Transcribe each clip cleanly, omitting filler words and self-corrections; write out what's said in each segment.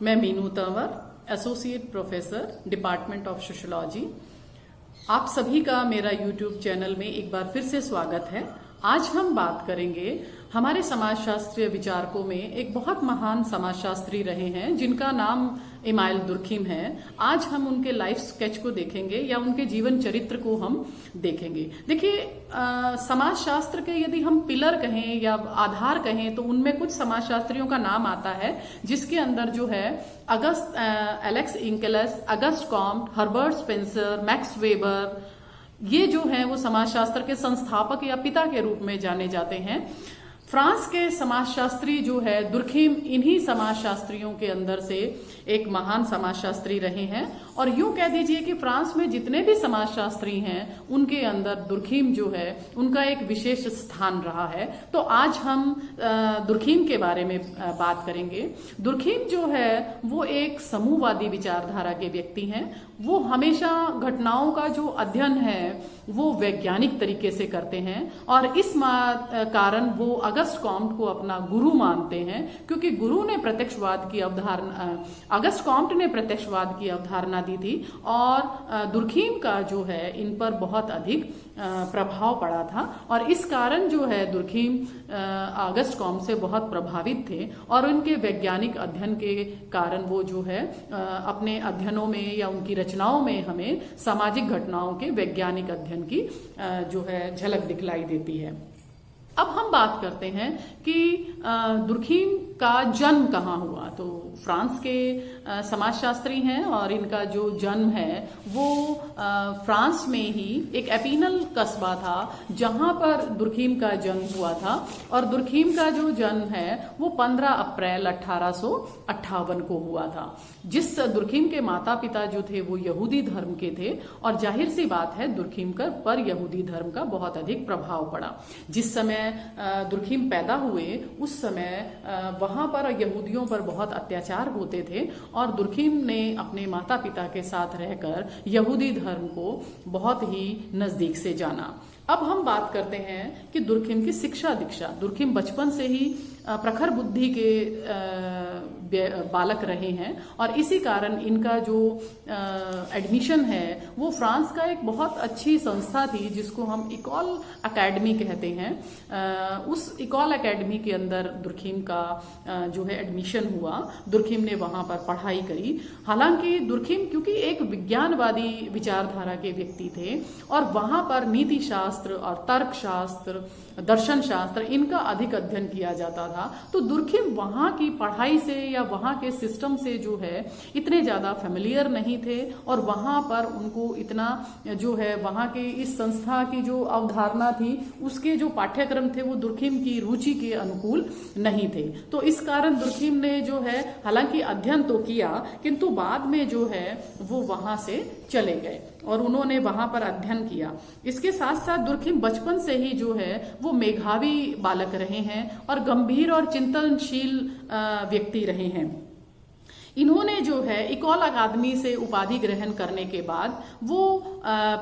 मैं Meenu Tanwar, associate professor, department of sociology. आप सभी का मेरा यूट्यूब चैनल में एक बार फिर से स्वागत है। आज हम बात करेंगे, हमारे समाजशास्त्रीय विचारकों में एक बहुत महान समाजशास्त्री रहे हैं जिनका नाम इमाइल दुर्खिम है। आज हम उनके लाइफ स्केच को देखेंगे या उनके जीवन चरित्र को हम देखेंगे। देखिए, समाजशास्त्र के यदि हम पिलर कहें या आधार कहें तो उनमें कुछ समाजशास्त्रियों का नाम आता है जिसके अंदर जो है Alex Inkeles, Auguste Comte, Herbert Spencer, Max Weber, ये जो है वो समाजशास्त्र के संस्थापक या पिता के रूप में जाने जाते हैं। फ्रांस के समाजशास्त्री जो है दुर्खिम, इन्हीं समाजशास्त्रियों के अंदर से एक महान समाजशास्त्री रहे हैं। और यूं कह दीजिए कि फ्रांस में जितने भी समाजशास्त्री हैं उनके अंदर दुर्खिम जो है उनका एक विशेष स्थान रहा है। तो आज हम दुर्खिम के बारे में बात करेंगे। दुर्खिम जो है वो एक समूहवादी विचारधारा के व्यक्ति हैं। वो हमेशा घटनाओं का जो अध्ययन है वो वैज्ञानिक तरीके से करते हैं और इस कारण वो अगस्ट कॉम्ट को अपना गुरु मानते हैं, क्योंकि गुरु ने प्रत्यक्षवाद की अवधारणा, अगस्ट कॉम्ट ने प्रत्यक्षवाद की अवधारणा दी थी और दुर्खिम का जो है इन पर बहुत अधिक प्रभाव पड़ा था। और इस कारण जो है दुर्खिम अगस्ट कॉम्ट से बहुत प्रभावित थे और उनके वैज्ञानिक अध्ययन के कारण वो जो है अपने अध्ययनों में या उनकी रचनाओं में हमें सामाजिक घटनाओं के वैज्ञानिक अध्ययन की जो है झलक दिखलाई देती है। अब हम बात करते हैं कि दुर्खिम का जन्म कहाँ हुआ। तो फ्रांस के समाजशास्त्री हैं और इनका जो जन्म है वो फ्रांस में ही एक एपिनल कस्बा था जहां पर दुर्खिम का जन्म हुआ था। और दुर्खिम का जो जन्म है वो 15 अप्रैल 1858 को हुआ था। जिस दुर्खिम के माता पिता जो थे वो यहूदी धर्म के थे और जाहिर सी बात है दुर्खिम पर यहूदी धर्म का बहुत अधिक प्रभाव पड़ा। जिस समय दुर्खिम पैदा हुए उस समय वहां पर यहूदियों पर बहुत अत्याचार होते थे और दुर्खिम ने अपने माता पिता के साथ रहकर यहूदी धर्म को बहुत ही नजदीक से जाना। अब हम बात करते हैं कि दुर्खिम की शिक्षा दीक्षा। दुर्खिम बचपन से ही प्रखर बुद्धि के बालक रहे हैं और इसी कारण इनका जो एडमिशन है वो फ्रांस का एक बहुत अच्छी संस्था थी जिसको हम इकॉल एकेडमी कहते हैं। उस इकॉल एकेडमी के अंदर दुर्खिम का जो है एडमिशन हुआ। दुर्खिम ने वहां पर पढ़ाई करी। हालांकि दुर्खिम क्योंकि एक विज्ञानवादी विचारधारा के व्यक्ति थे और वहां पर नीति शास्त्र और तर्क शास्त्र, दर्शन शास्त्र, इनका अधिक अध्ययन किया जाता था। तो दुर्खिम वहां की पढ़ाई से या वहां के सिस्टम से जो है इतने ज्यादा फेमिलियर नहीं थे और वहां पर उनको इतना जो है वहां के इस संस्था की जो अवधारणा थी उसके जो पाठ्यक्रम थे वो दुर्खिम की रुचि के अनुकूल नहीं थे। तो इस कारण दुर्खिम ने जो है हालांकि अध्ययन तो किया किंतु बाद में जो है वो वहां से चले गए और उन्होंने वहां पर अध्ययन किया। इसके साथ साथ दुर्खिम बचपन से ही जो है वो मेधावी बालक रहे हैं और गंभीर और चिंतनशील व्यक्ति रहे हैं। इन्होंने जो है इकॉल अकादमी से उपाधि ग्रहण करने के बाद वो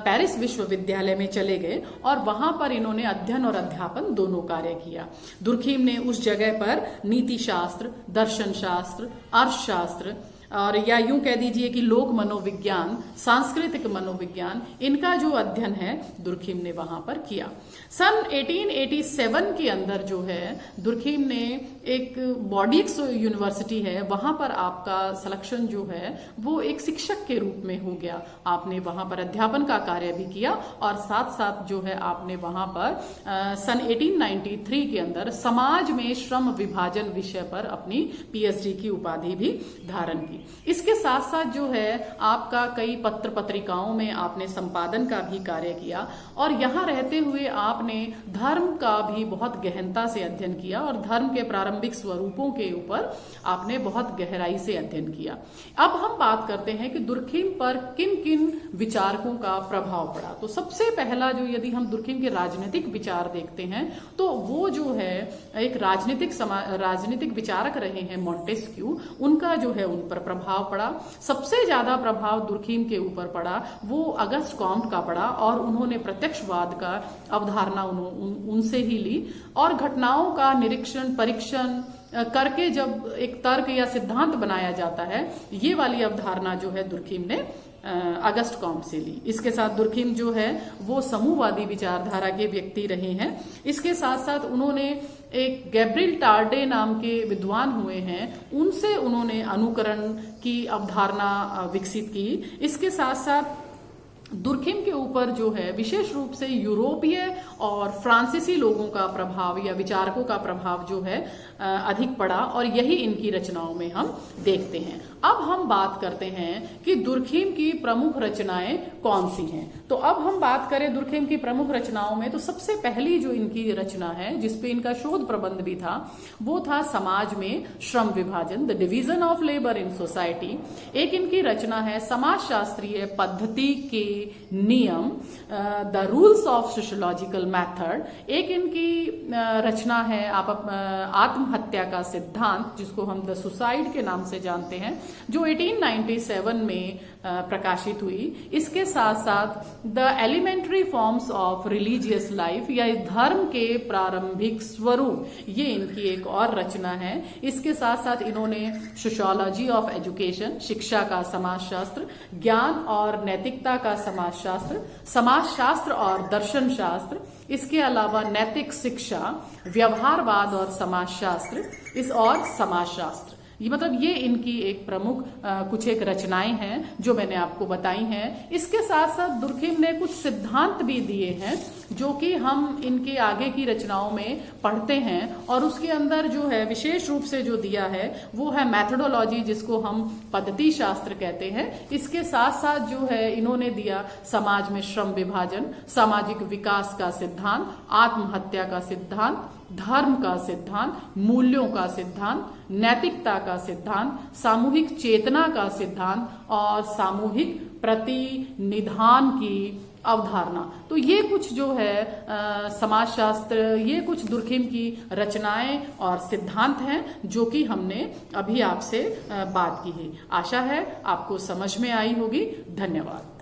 पेरिस विश्वविद्यालय में चले गए और वहां पर इन्होंने अध्ययन और अध्यापन दोनों कार्य किया। दुर्खिम ने उस जगह पर नीति शास्त्र, दर्शन शास्त्र, अर्थशास्त्र और या यूं कह दीजिए कि लोक मनोविज्ञान, सांस्कृतिक मनोविज्ञान, इनका जो अध्ययन है दुर्खिम ने वहां पर किया। सन 1887 के अंदर जो है दुर्खिम ने एक बॉर्डिक्स यूनिवर्सिटी है वहां पर आपका सिलेक्शन जो है वो एक शिक्षक के रूप में हो गया। आपने वहां पर अध्यापन का कार्य भी किया और साथ साथ जो है आपने वहां पर सन 1893 के अंदर समाज में श्रम विभाजन विषय पर अपनी पीएचडी की उपाधि भी धारण की। इसके साथ साथ जो है आपका कई पत्र पत्रिकाओं में आपने संपादन का भी कार्य किया और यहाँ रहते हुए आपने धर्म का भी बहुत गहनता से अध्ययन किया और धर्म के प्रारंभिक स्वरूपों के ऊपर आपने बहुत गहराई से अध्ययन किया। अब हम बात करते हैं कि दुर्खिम पर किन किन विचारकों का प्रभाव पड़ा। तो सबसे पहला जो यदि हम दुर्खिम के राजनीतिक विचार देखते हैं तो वो जो है एक राजनीतिक विचारक रहे हैं मॉन्टेस्क्यू। उनका जो है उन पर प्रभाव पड़ा। सबसे ज्यादा प्रभाव दुर्खिम के ऊपर पड़ा वो अगस्ट कॉम्ट का पड़ा और उन्होंने प्रत्यक्षवाद का अवधारणा उनसे ही ली और घटनाओं का निरीक्षण, परीक्षण करके जब एक तर्क या सिद्धांत बनाया जाता है, ये वाली अवधारणा जो है दुर्खिम ने अगस्ट कॉम्ट से ली। इसके साथ दुर्खिम जो है वो समूहवादी विचारधारा के व्यक्ति रहे हैं। इसके साथ साथ उन्होंने एक गैब्रिएल टार्डे नाम के विद्वान हुए हैं, उनसे उन्होंने अनुकरण की अवधारणा विकसित की। इसके साथ साथ दुर्खिम के ऊपर जो है विशेष रूप से यूरोपीय और फ्रांसीसी लोगों का प्रभाव या विचारकों का प्रभाव जो है अधिक पड़ा, और यही इनकी रचनाओं में हम देखते हैं। अब हम बात करते हैं कि दुर्खिम की प्रमुख रचनाएं कौन सी हैं। तो अब हम बात करें दुर्खिम की प्रमुख रचनाओं में, तो सबसे पहली जो इनकी रचना है जिसपे इनका शोध प्रबंध भी था, वो था समाज में श्रम विभाजन, the division of labour in society. एक इनकी रचना है समाजशास्त्रीय पद्धति के नियम, the rules of sociological method. एक इनकी रचना है आत्महत्या का सिद्धांत, जिसको हम द सुसाइड के नाम से जानते हैं, जो 1897 में प्रकाशित हुई। इसके साथ साथ the elementary forms of religious life, या धर्म के प्रारंभिक स्वरूप, ये इनकी एक और रचना है। इसके साथ साथ इन्होंने सोशियोलॉजी ऑफ एजुकेशन, शिक्षा का समाजशास्त्र, ज्ञान और नैतिकता का समाजशास्त्र, समाजशास्त्र और दर्शन शास्त्र, इसके अलावा नैतिक शिक्षा, व्यवहारवाद और समाजशास्त्र, इस और समाजशास्त्र, ये मतलब ये इनकी एक प्रमुख कुछ एक रचनाएं हैं जो मैंने आपको बताई हैं। इसके साथ साथ दुर्खिम ने कुछ सिद्धांत भी दिए हैं जो कि हम इनके आगे की रचनाओं में पढ़ते हैं, और उसके अंदर जो है विशेष रूप से जो दिया है वो है मैथोडोलॉजी, जिसको हम पद्धति शास्त्र कहते हैं। इसके साथ साथ जो है इन्होंने दिया समाज में श्रम विभाजन, सामाजिक विकास का सिद्धांत, आत्महत्या का सिद्धांत, धर्म का सिद्धांत, मूल्यों का सिद्धांत, नैतिकता का सिद्धांत, सामूहिक चेतना का सिद्धांत और सामूहिक प्रतिनिधान की अवधारणा। तो ये कुछ जो है समाजशास्त्र, ये कुछ दुर्खिम की रचनाएं और सिद्धांत हैं जो कि हमने अभी आपसे बात की है। आशा है आपको समझ में आई होगी। धन्यवाद।